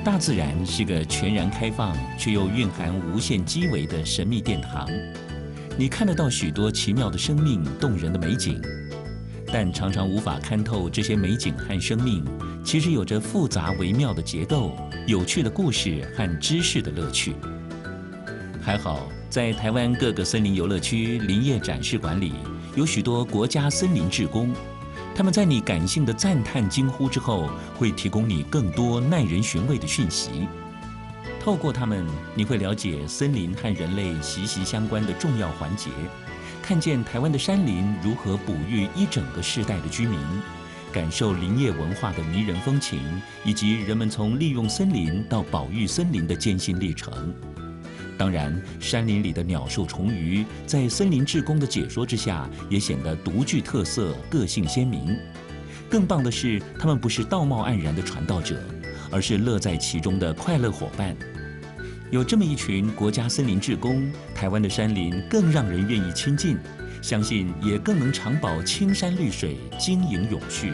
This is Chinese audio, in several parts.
大自然是个全然开放却又蕴含无限机微的神秘殿堂，你看得到许多奇妙的生命、动人的美景，但常常无法看透这些美景和生命其实有着复杂微妙的结构、有趣的故事和知识的乐趣。还好，在台湾各个森林游乐区林业展示馆里，有许多国家森林志工。他们在你感性的赞叹、惊呼之后，会提供你更多耐人寻味的讯息。透过他们，你会了解森林和人类息息相关的重要环节，看见台湾的山林如何哺育一整个世代的居民，感受林业文化的迷人风情，以及人们从利用森林到保育森林的艰辛历程。当然，山林里的鸟兽虫鱼，在森林志工的解说之下，也显得独具特色、个性鲜明。更棒的是，他们不是道貌岸然的传道者，而是乐在其中的快乐伙伴。有这么一群国家森林志工，台湾的山林更让人愿意亲近，相信也更能长保青山绿水，经营永续。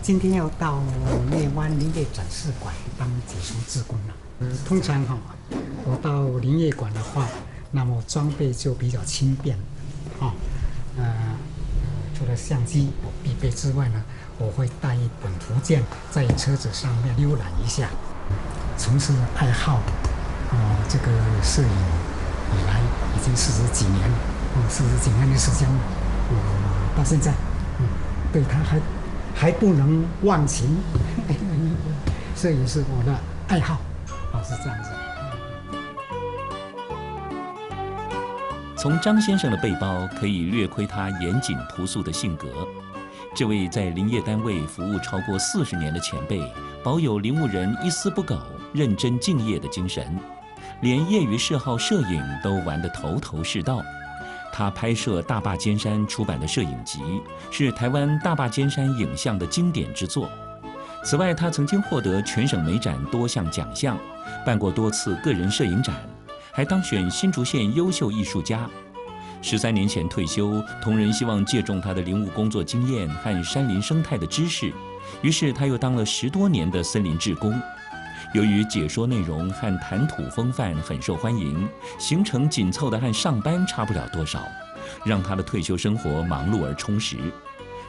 今天要到内湾林业展示馆当解说志工了。通常我到林业馆的话，那么装备就比较轻便，除了相机我必备之外呢，我会带一本图鉴，在车子上面浏览一下。从事爱好，这个摄影以来已经40几年，40几年的时间了，到现在，对他还不能忘情，摄影是我的爱好，是这样子。从张先生的背包可以略窥他严谨朴素的性格。这位在林业单位服务超过40年的前辈，保有林务人一丝不苟、认真敬业的精神，连业余嗜好摄影都玩得头头是道。他拍摄大坝尖山出版的摄影集，是台湾大坝尖山影像的经典之作。此外，他曾经获得全省美展多项奖项，办过多次个人摄影展，还当选新竹县优秀艺术家。13年前退休，同仁希望借重他的林务工作经验和山林生态的知识，于是他又当了10多年的森林志工。由于解说内容和谈吐风范很受欢迎，行程紧凑的和上班差不了多少，让他的退休生活忙碌而充实。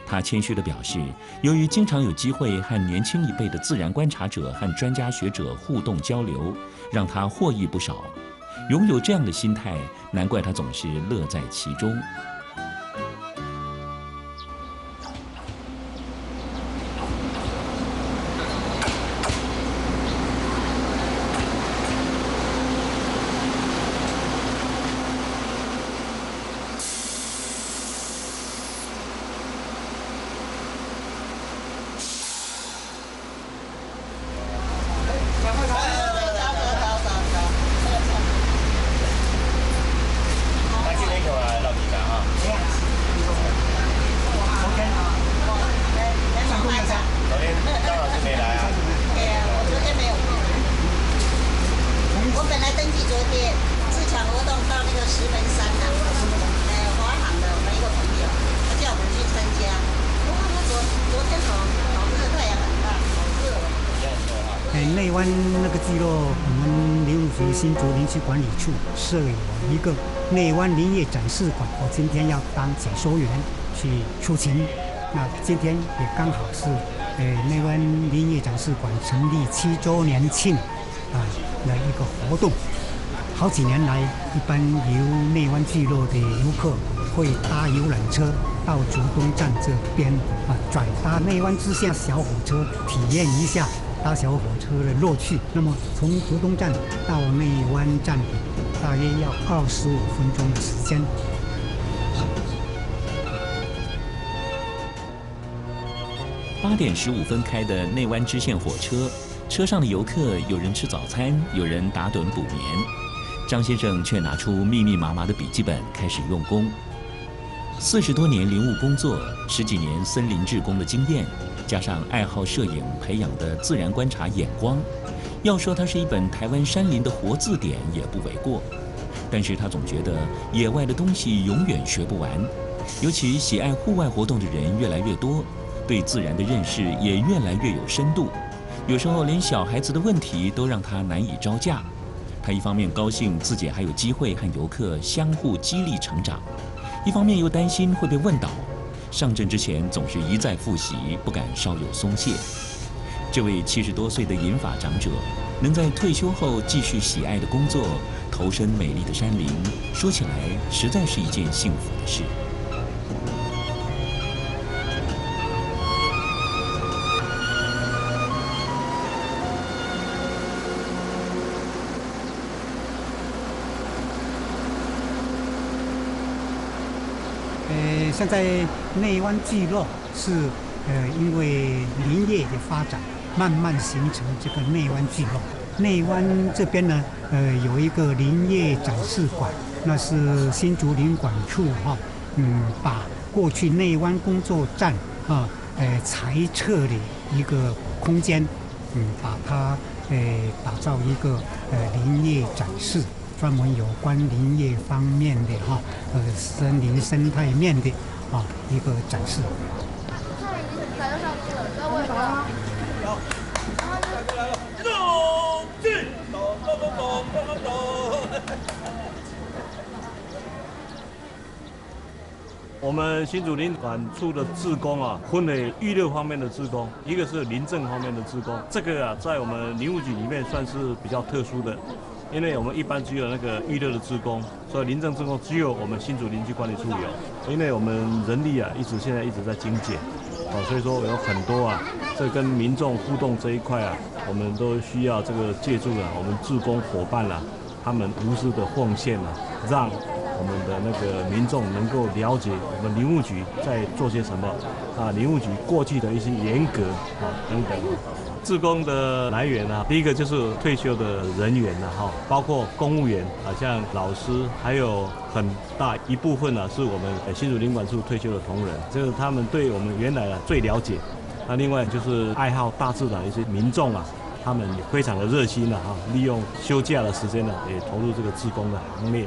他谦虚地表示，由于经常有机会和年轻一辈的自然观察者和专家学者互动交流，让他获益不少。拥有这样的心态，难怪他总是乐在其中。内湾那个聚落，我们林务局新竹林区管理处设有一个内湾林业展示馆，我今天要当解说员去出勤。那今天也刚好是内湾林业展示馆成立7周年庆的一个活动。好几年来，一般由内湾聚落的游客会搭游览车到竹东站这边转搭内湾支线小火车，体验一下搭小火车的乐趣。那么从竹东站到内湾站大约要25分钟的时间。8点15分开的内湾支线火车，车上的游客有人吃早餐，有人打盹补眠。张先生却拿出密密麻麻的笔记本开始用功。40多年林务工作，10几年森林志工的经验，加上爱好摄影培养的自然观察眼光，要说它是一本台湾山林的活字典也不为过。但是他总觉得野外的东西永远学不完，尤其喜爱户外活动的人越来越多，对自然的认识也越来越有深度。有时候连小孩子的问题都让他难以招架。他一方面高兴自己还有机会和游客相互激励成长，一方面又担心会被问倒。上阵之前总是一再复习，不敢稍有松懈。这位70多岁的银发长者，能在退休后继续喜爱的工作，投身美丽的山林，说起来实在是一件幸福的事。现在内湾聚落是因为林业的发展，慢慢形成这个内湾聚落。内湾这边呢，有一个林业展示馆，那是新竹林管处把过去内湾工作站裁撤的一个空间，把它打造一个林业展示。专门有关林业方面的森林生态面的一个展示。我们新竹林管处的志工分为育乐方面的志工，一个是林政方面的志工。这个在我们林务局里面算是比较特殊的。因为我们一般只有那个育乐的志工，所以林政志工只有我们新竹林区管理处有。因为我们人力现在一直在精简，所以说有很多这跟民众互动这一块我们都需要这个借助我们志工伙伴他们无私的奉献让我们的那个民众能够了解我们林务局在做些什么林务局过去的一些严格等等。志工的来源第一个就是退休的人员包括公务员像老师，还有很大一部分是我们新竹林管处退休的同仁，这个他们对我们原来最了解。那另外就是爱好大自然的一些民众他们也非常的热心利用休假的时间也投入这个志工的行列。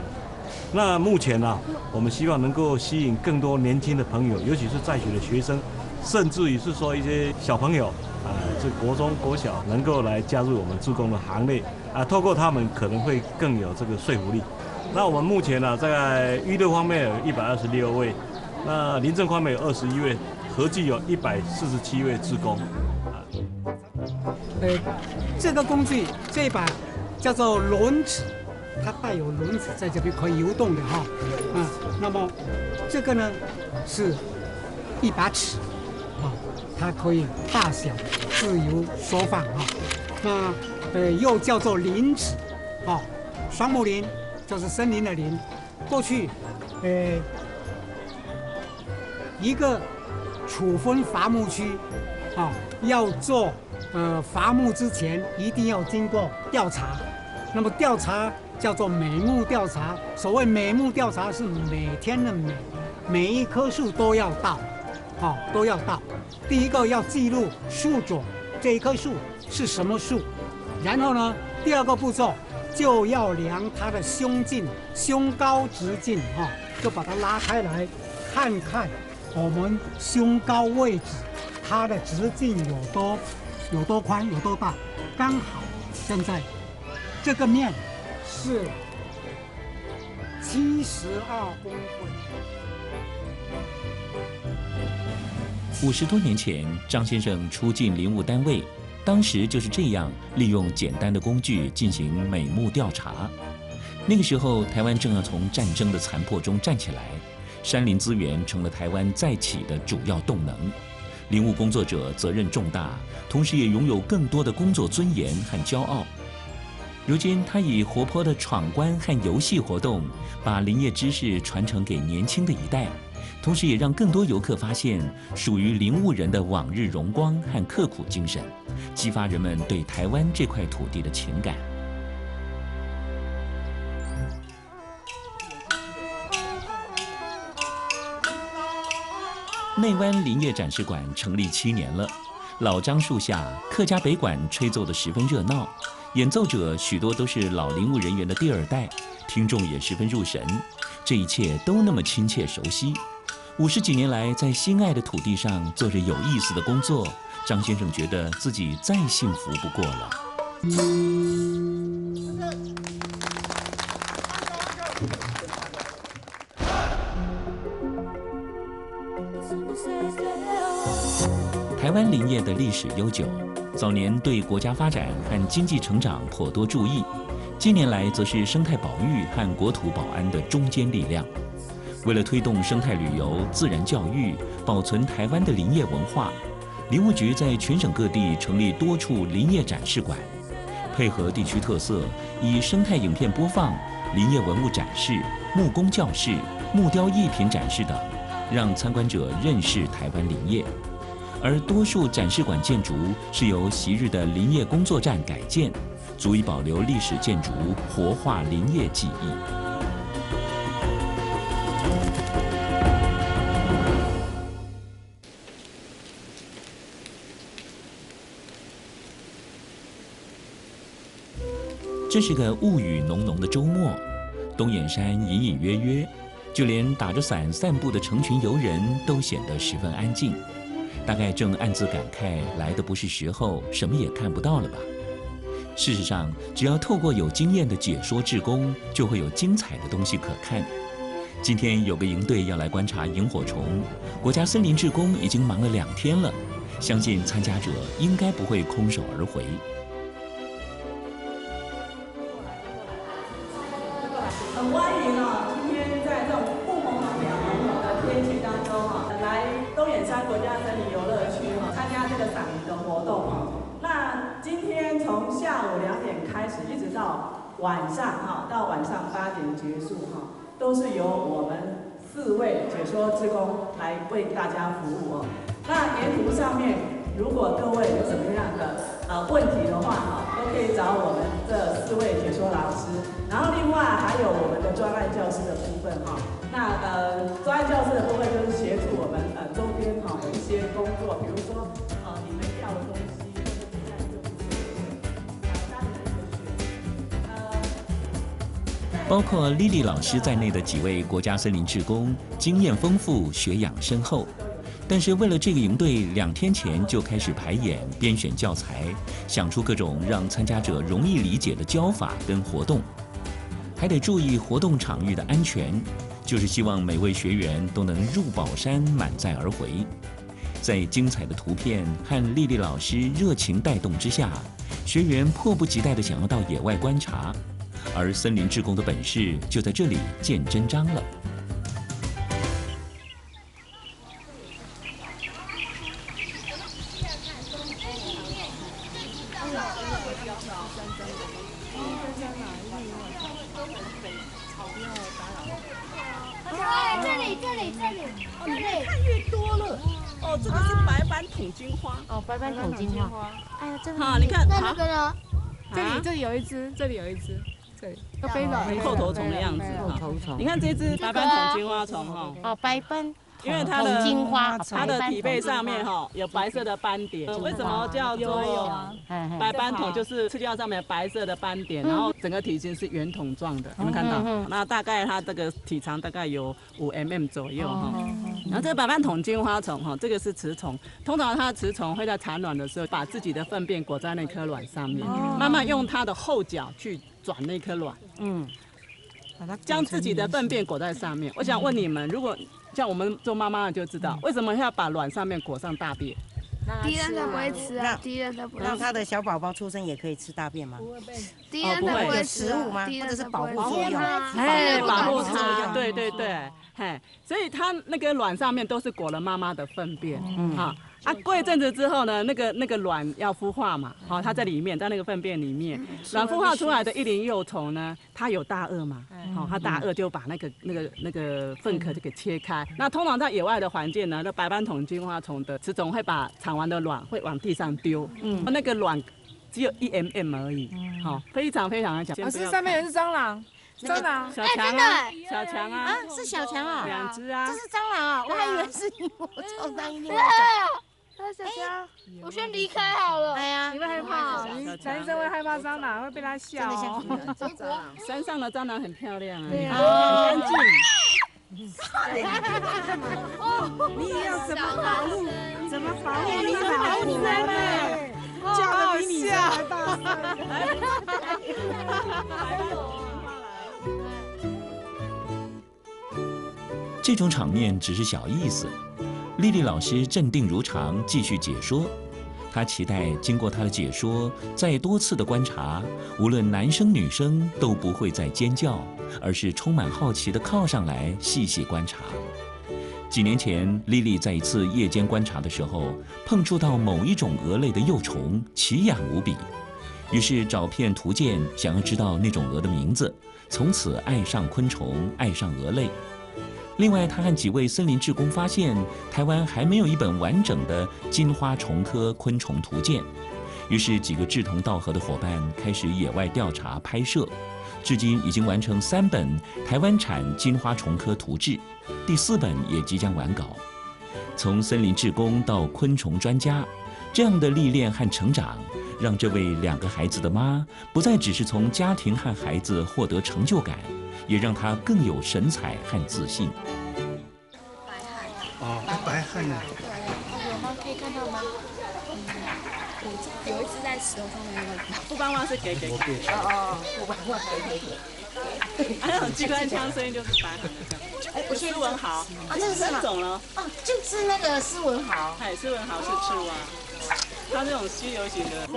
那目前我们希望能够吸引更多年轻的朋友，尤其是在学的学生，甚至于是说一些小朋友这国中、国小能够来加入我们志工的行列透过他们可能会更有这个说服力。那我们目前在育乐方面有126位，那林政方面有21位，合计有147位志工。这个工具这一把叫做轮尺，它带有轮子在这边可以游动的那么这个呢是一把尺它可以大小自由缩放那又叫做林尺双木林就是森林的林。过去一个处分伐木区要做伐木之前一定要经过调查，那么调查叫做每木调查。所谓每木调查是每天的每一棵树都要到都要到。第一个要记录树种，这一棵树是什么树，然后呢，第二个步骤就要量它的胸径、胸高直径就把它拉开来，看看我们胸高位置它的直径有多宽有多大，刚好现在这个面是72公分。50多年前，张先生初进林务单位，当时就是这样利用简单的工具进行每木调查。那个时候，台湾正要从战争的残破中站起来，山林资源成了台湾再起的主要动能。林务工作者责任重大，同时也拥有更多的工作尊严和骄傲。如今，他以活泼的闯关和游戏活动，把林业知识传承给年轻的一代。同时也让更多游客发现属于林务人的往日荣光和刻苦精神，激发人们对台湾这块土地的情感。内湾林业展示馆成立7年了，老樟树下，客家北管吹奏得十分热闹，演奏者许多都是老林务人员的第2代，听众也十分入神，这一切都那么亲切熟悉。50几年来，在心爱的土地上做着有意思的工作，张先生觉得自己再幸福不过了。台湾林业的历史悠久，早年对国家发展和经济成长颇多注意，近年来则是生态保育和国土保安的中坚力量。为了推动生态旅游、自然教育，保存台湾的林业文化，林务局在全省各地成立多处林业展示馆，配合地区特色，以生态影片播放、林业文物展示、木工教室、木雕艺品展示等，让参观者认识台湾林业。而多数展示馆建筑是由昔日的林业工作站改建，足以保留历史建筑，活化林业记忆。这是个雾雨浓浓的周末，东眼山隐隐约约，就连打着伞散步的成群游人都显得十分安静，大概正暗自感慨来的不是时候，什么也看不到了吧。事实上，只要透过有经验的解说志工，就会有精彩的东西可看。今天有个营队要来观察萤火虫，国家森林志工已经忙了2天了，相信参加者应该不会空手而回。很欢迎哦，今天在这种雾蒙蒙、凉蒙蒙的天气当中啊，来东眼山国家森林游乐区哈，参加这个赏萤的活动哈。那今天从下午2点开始，一直到晚上哈，到晚上8点结束哈，都是由我们4位解说志工来为大家服务哦。那沿途上面，如果各位有什么样的问题的话哈，都可以找我们这4位解说老师。然后另外还有我们的专案教师的部分哈，那专案教师的部分就是协助我们周边哈有一些工作，比如说你们要的东西，或者现在就是家里的一个包括莉莉老师在内的几位国家森林志工，经验丰富，学养深厚。但是为了这个营队，2天前就开始排演、编选教材，想出各种让参加者容易理解的教法跟活动。还得注意活动场域的安全，就是希望每位学员都能入宝山满载而回。在精彩的图片和莉莉老师热情带动之下，学员迫不及待地想要到野外观察，而森林志工的本事就在这里见真章了。哦，你看越多了。哦，这个是白斑筒金花。哦，白斑筒金花。哎呀，真的。好，你看，那个呢？这里有一只，这里有一只，这里都飞了，扣头虫的样子。你看这只白斑筒金花虫哈。哦，白斑。因为它的金花，它的体背上面哈有白色的斑点，为什么叫做白斑筒？就是赤貂上面白色的斑点，然后整个体型是圆筒状的，有没有看到？那大概它这个体长大概有5mm 左右哈。然后这个白斑筒金花虫哈，这个是雌虫，通常它的雌虫会在产卵的时候把自己的粪便裹在那颗卵上面，慢慢用它的后脚去转那颗卵，将自己的粪便裹在上面。我想问你们，如果像我们做妈妈的就知道，为什么要把卵上面裹上大便？敌人才不会吃啊！敌人才不会吃。让他的小宝宝出生也可以吃大便吗？敌人才不会吃食物吗？或者是保护作用？哎，保护它，对对对，嘿，所以它那个卵上面都是裹了妈妈的粪便，啊，过一阵子之后呢，那个卵要孵化嘛，好，它在里面，在那个粪便里面，卵孵化出来的1龄幼虫呢，它有大颚嘛，好，它大颚就把那个粪壳就给切开。那通常在野外的环境呢，那白斑筒金花虫的雌虫会把产完的卵会往地上丢，那个卵只有1mm而已，好，非常非常的小。老师，上面有一只蟑螂。蟑螂，小强啊，小强啊，啊，是小强啊，2只啊，这是蟑螂啊，我还以为是萤火虫，当一定会小强，我先离开好了。哎呀，你会害怕？男生会害怕蟑螂，会被他笑。真的山上的蟑螂很漂亮啊，对啊，很干净。你要怎么保护？怎么保护？你保护你妹妹，叫的比你还大这种场面只是小意思。丽丽老师镇定如常，继续解说。她期待经过她的解说，再多次的观察，无论男生女生都不会再尖叫，而是充满好奇地靠上来细细观察。几年前，丽丽在一次夜间观察的时候，碰触到某一种蛾类的幼虫，奇痒无比，于是找遍图鉴，想要知道那种蛾的名字，从此爱上昆虫，爱上蛾类。另外，他和几位森林志工发现，台湾还没有一本完整的金花虫科昆虫图鉴，于是几个志同道合的伙伴开始野外调查拍摄，至今已经完成3本台湾产金花虫科图志，第4本也即将完稿。从森林志工到昆虫专家，这样的历练和成长，让这位2个孩子的妈不再只是从家庭和孩子获得成就感，也让她更有神采和自信。哦，白汉呢？对，有吗？可以看到吗？有一只在石头上面那个。不光光是给。不管我给。还有机关枪声音就是白喊。哎，斯文豪啊，那是什么种了？哦，就是那个斯文豪。哎，斯文豪是赤蛙。它这种稀有型的，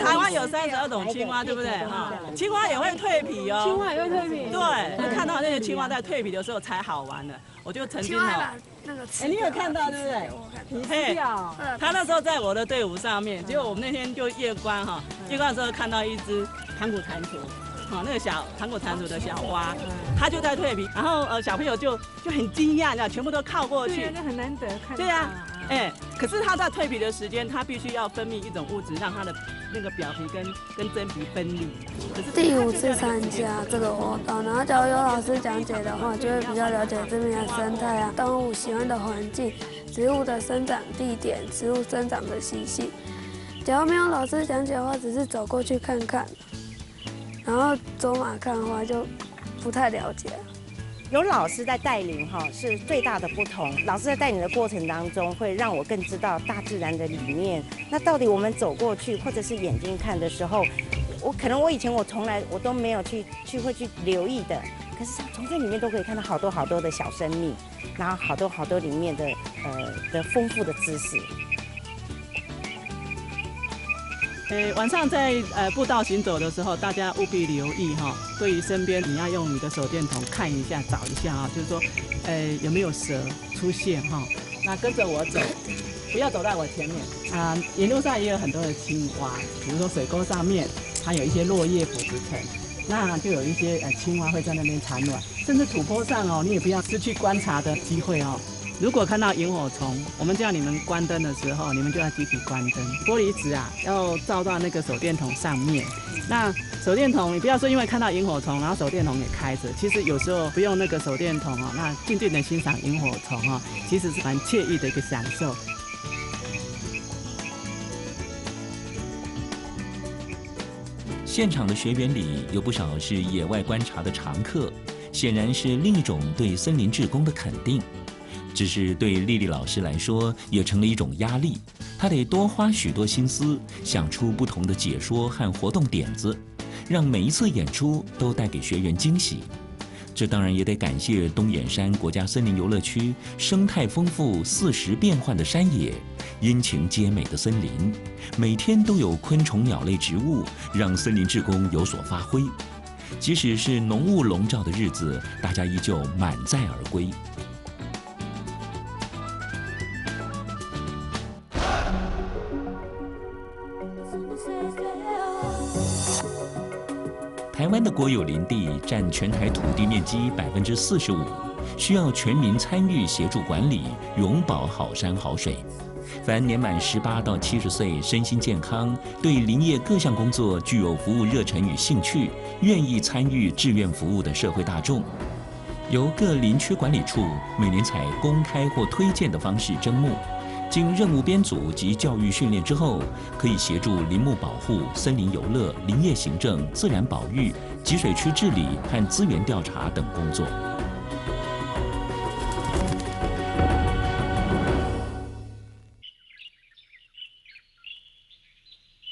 台湾有32种青蛙，对不对？哈，青蛙也会蜕皮哦。青蛙也会蜕皮。对，看到那个青蛙在蜕皮的时候才好玩的。我就曾经哈，哎，你有看到对不对？皮吃掉。他那时候在我的队伍上面，结果我们那天就夜观哈，夜观的时候看到一只盘古蟾蜍。那个小盘古蟾蜍的小蛙，它就在蜕皮，然后小朋友就很惊讶，你知道，全部都靠过去。对啊，那很难得看到。对啊，哎，可是它在蜕皮的时间，它必须要分泌一种物质，让它的那个表皮跟真皮分离。第5次参加这个活动，然后假如有老师讲解的话，就会比较了解这边的生态啊，动物喜欢的环境，植物的生长地点，植物生长的习性。假如没有老师讲解的话，只是走过去看看。然后走马看花就不太了解。有老师在带领哈，是最大的不同。老师在带领的过程当中，会让我更知道大自然的理念。那到底我们走过去，或者是眼睛看的时候，我以前从来都没有去留意的。可是从这里面都可以看到好多的小生命，然后好多里面的丰富的知识。晚上在步道行走的时候，大家务必留意哈，对于身边你要用你的手电筒看一下、找一下啊，就是说，有没有蛇出现哈？那跟着我走，不要走在我前面啊。沿路上也有很多的青蛙，比如说水沟上面，它有一些落叶腐殖层，那就有一些青蛙会在那边产卵，甚至土坡上哦，你也不要失去观察的机会哦。如果看到萤火虫，我们叫你们关灯的时候，你们就要集体关灯。玻璃纸啊，要照到那个手电筒上面。那手电筒，你不要说因为看到萤火虫，然后手电筒也开着。其实有时候不用那个手电筒哦，那静静的欣赏萤火虫哦，其实是蛮惬意的一个享受。现场的学员里有不少是野外观察的常客，显然是另一种对森林志工的肯定。只是对丽丽老师来说，也成了一种压力。她得多花许多心思，想出不同的解说和活动点子，让每一次演出都带给学员惊喜。这当然也得感谢东眼山国家森林游乐区生态丰富、四时变换的山野，阴晴皆美的森林，每天都有昆虫、鸟类、植物，让森林志工有所发挥。即使是浓雾笼罩的日子，大家依旧满载而归。台湾的国有林地占全台土地面积45%，需要全民参与协助管理，永保好山好水。凡年满18到70岁、身心健康、对林业各项工作具有服务热忱与兴趣、愿意参与志愿服务的社会大众，由各林区管理处每年采公开或推荐的方式征募，经任务编组及教育训练之后，可以协助林木保护、森林游乐、林业行政、自然保育、集水区治理和资源调查等工作。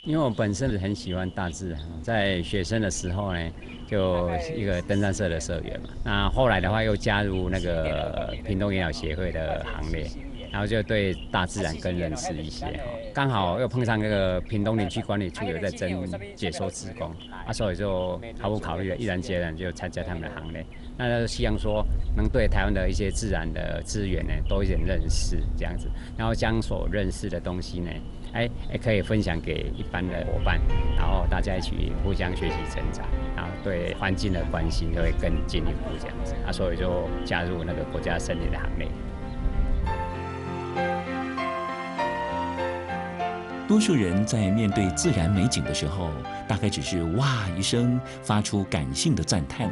因为我本身很喜欢大自然，在学生的时候呢，就一个登山社的社员嘛。那后来的话，又加入那个屏东野鸟协会的行列，然后就对大自然更认识一些哈。刚好又碰上那个屏东林区管理处有在征解说志工，所以就毫不考虑的，毅然决然就参加他们的行列。那就希望说能对台湾的一些自然的资源呢多一点认识，这样子，然后将所认识的东西呢，可以分享给一般的伙伴，然后大家一起互相学习成长，然后对环境的关心就会更进一步这样子，所以就加入那个国家森林的行列。多数人在面对自然美景的时候，大概只是哇一声发出感性的赞叹。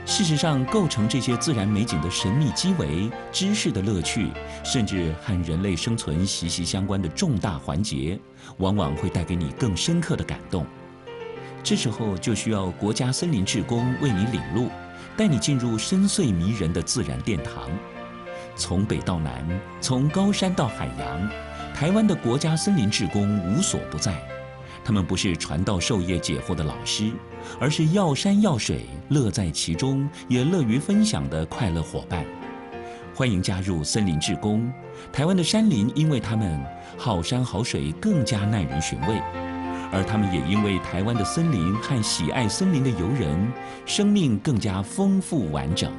事实上，构成这些自然美景的神秘机微、知识的乐趣，甚至和人类生存息息相关的重大环节，往往会带给你更深刻的感动。这时候就需要国家森林志工为你领路，带你进入深邃迷人的自然殿堂。从北到南，从高山到海洋，台湾的国家森林志工无所不在。他们不是传道授业解惑的老师，而是要山要水，乐在其中，也乐于分享的快乐伙伴。欢迎加入森林志工。台湾的山林因为他们好山好水更加耐人寻味，而他们也因为台湾的森林和喜爱森林的游人，生命更加丰富完整。